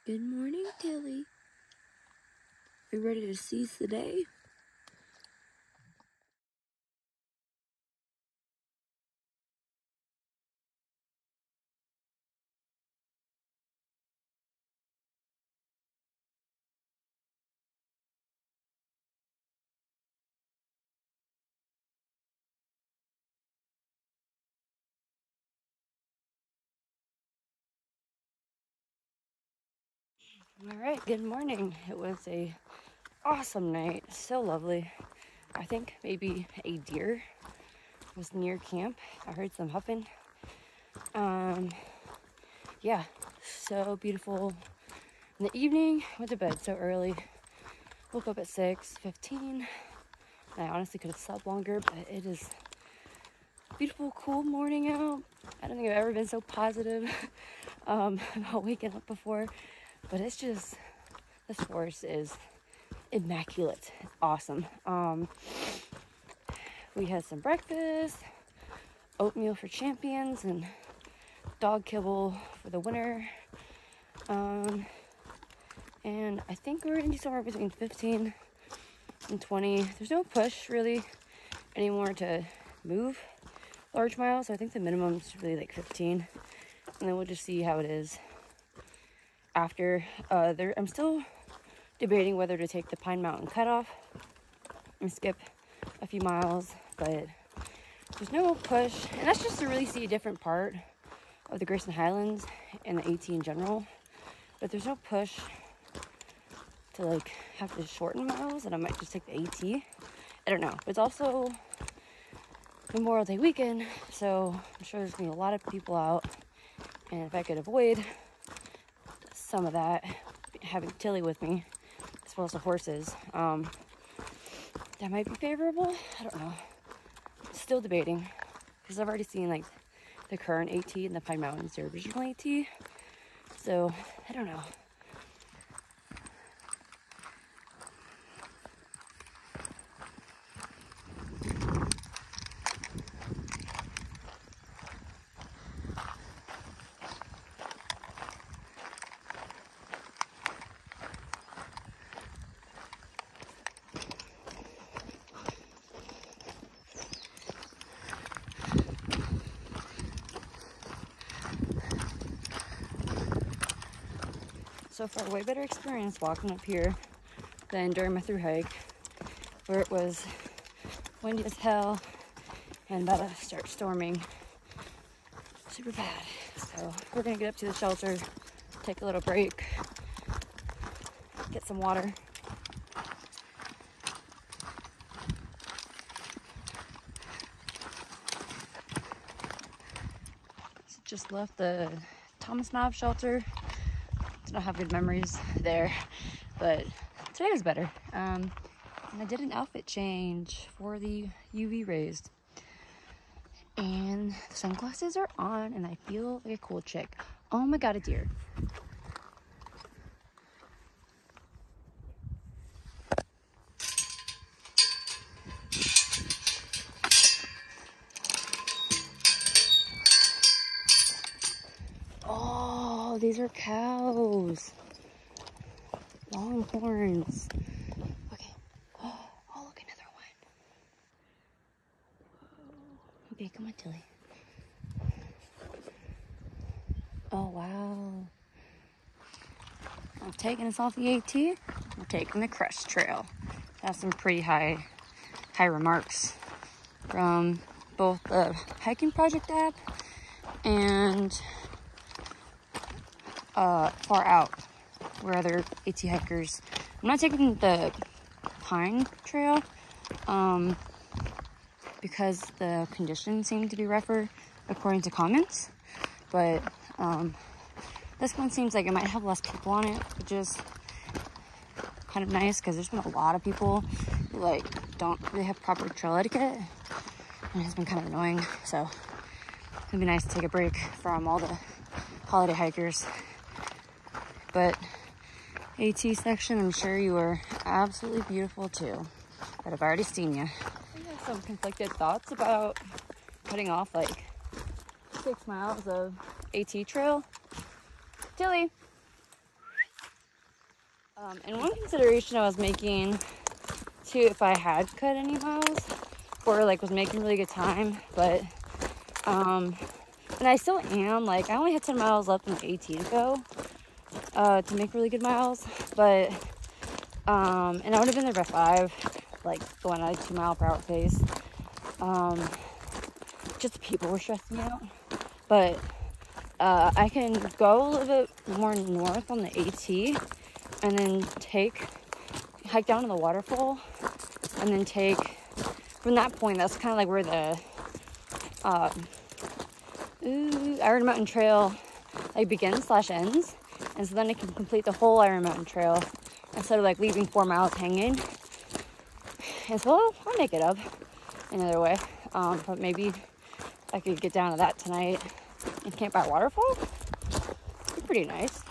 Good morning, Tilly. Are you ready to seize the day? All right, good morning. It was a awesome night, so lovely. I think maybe a deer was near camp. I heard some huffing. Yeah, so beautiful. In the evening, went to bed so early. Woke up at 6:15. I honestly could have slept longer, but it is a beautiful, cool morning out. I don't think I've ever been so positive about waking up before. But it's just, this forest is immaculate. It's awesome. We had some breakfast, oatmeal for champions, and dog kibble for the winter. And I think we're gonna do somewhere between 15 and 20. There's no push really anymore to move large miles. So I think the minimum is really like 15. And then we'll just see how it is after. I'm still debating whether to take the Pine Mountain cutoff and skip a few miles, but there's no push, and that's just to really see a different part of the Grayson highlands and the AT in general. But there's no push to like have to shorten miles, and I might just take the AT. I don't know. It's also Memorial Day weekend, so I'm sure there's gonna be a lot of people out, and if I could avoid some of that, having Tilly with me as well as the horses, that might be favorable. I don't know. Still debating, because I've already seen like the current AT and the Pine Mountains, the original AT, so I don't know. So far, way better experience walking up here than during my through hike, where it was windy as hell and about to start storming super bad. So we're gonna get up to the shelter, take a little break, get some water. So just left the Thomas Knob shelter. Don't have good memories there, but today was better. And I did an outfit change for the UV rays, and the sunglasses are on, and I feel like a cool chick. Oh my god, a deer. Oh, these are cows. Longhorns. Okay. Oh, look, another one. Whoa. Okay, come on, Tilly. Oh, wow. I'm taking us off the AT. We're taking the crest trail. That's some pretty high remarks from both the Hiking Project app and Far Out, where other AT hikers. I'm not taking the Pine Trail because the conditions seem to be rougher according to comments, but this one seems like it might have less people on it, which is kind of nice because there's been a lot of people who like don't really have proper trail etiquette, and it's been kind of annoying. So it'd be nice to take a break from all the holiday hikers. But AT section, I'm sure you were absolutely beautiful too, but I've already seen you. I have some conflicted thoughts about cutting off like 6 miles of AT trail. Tilly, And one consideration I was making too, if I had cut any miles or like was making really good time, but and I still am, like I only had 10 miles left on the AT to go to make really good miles, but and I would have been there by 5, like going at a 2 mile per hour pace. Just the people were stressing me out, but I can go a little bit more north on the AT and then hike down to the waterfall, and then take from that point. That's kind of like where the Iron Mountain Trail like begins/ends, and so then I can complete the whole Iron Mountain Trail instead of like leaving 4 miles hanging. And so I'll make it up another way, but maybe I could get down to that tonight and camp by a waterfall. It'd be pretty nice.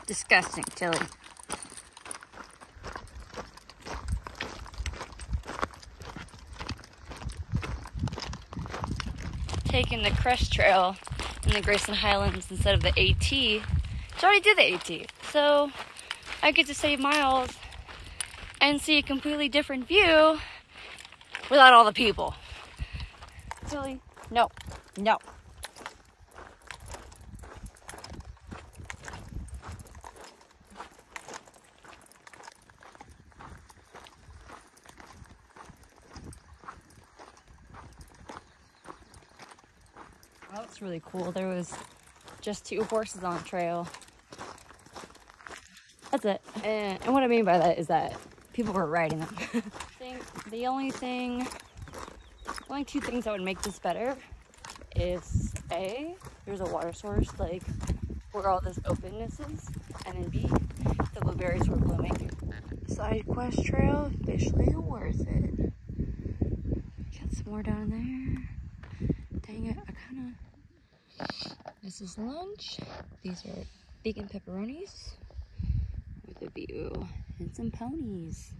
Disgusting, Tilly. Taking the crest trail in the Grayson highlands instead of the AT. So I already did the AT, so I get to save miles and see a completely different view without all the people. Tilly, no, no. That was really cool. There was just 2 horses on the trail. That's it. And what I mean by that is that people were riding them. I think the only 2 things that would make this better is A, there's a water source like where all this openness is, and then B, the blueberries were blooming. Side quest trail, officially worth it. Got some more down there. Dang it, this is lunch. These are vegan pepperonis with a view and some ponies.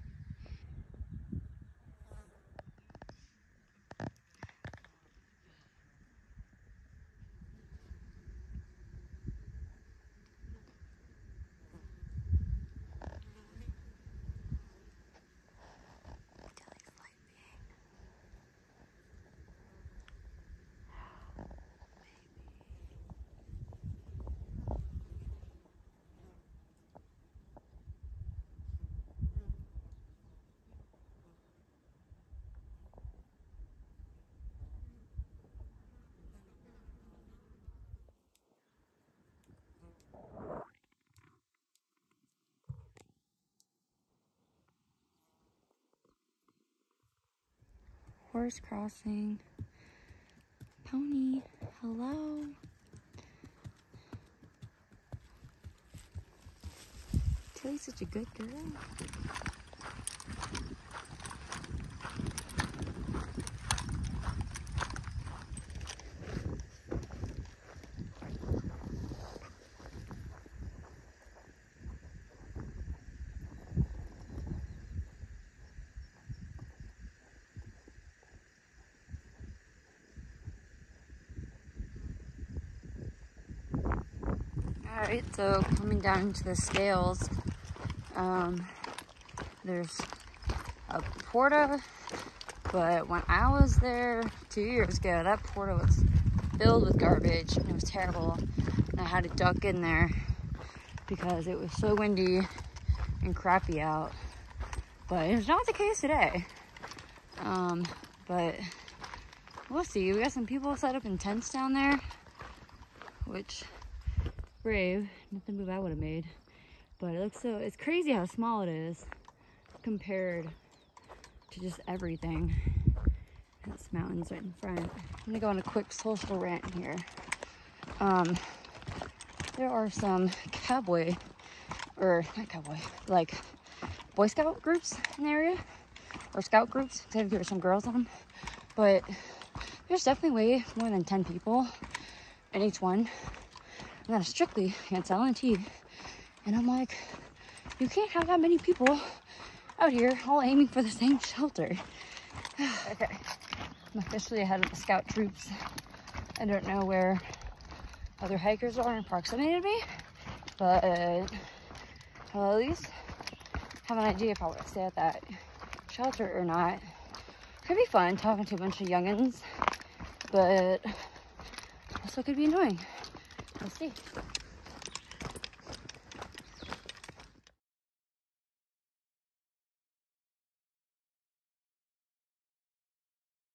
Horse crossing. Pony, hello. Tilly's such a good girl. Alright, so coming down to the scales, there's a porta, but when I was there 2 years ago, that porta was filled with garbage and it was terrible, and I had to duck in there because it was so windy and crappy out. But it's not the case today. But we'll see. We got some people set up in tents down there, which brave, nothing move I would have made, but it looks so, it's crazy how small it is compared to just everything. This mountain's right in front. I'm gonna go on a quick social rant here. There are some like Boy Scout groups in the area, or Scout groups. I think there were some girls on them, but there's definitely way more than 10 people in each one. And that's strictly against LNT. And I'm like, you can't have that many people out here all aiming for the same shelter. Okay, I'm officially ahead of the scout troops. I don't know where other hikers are in proximity to me, but I'll at least have an idea if I want to stay at that shelter or not. Could be fun talking to a bunch of youngins, but also could be annoying. We'll see.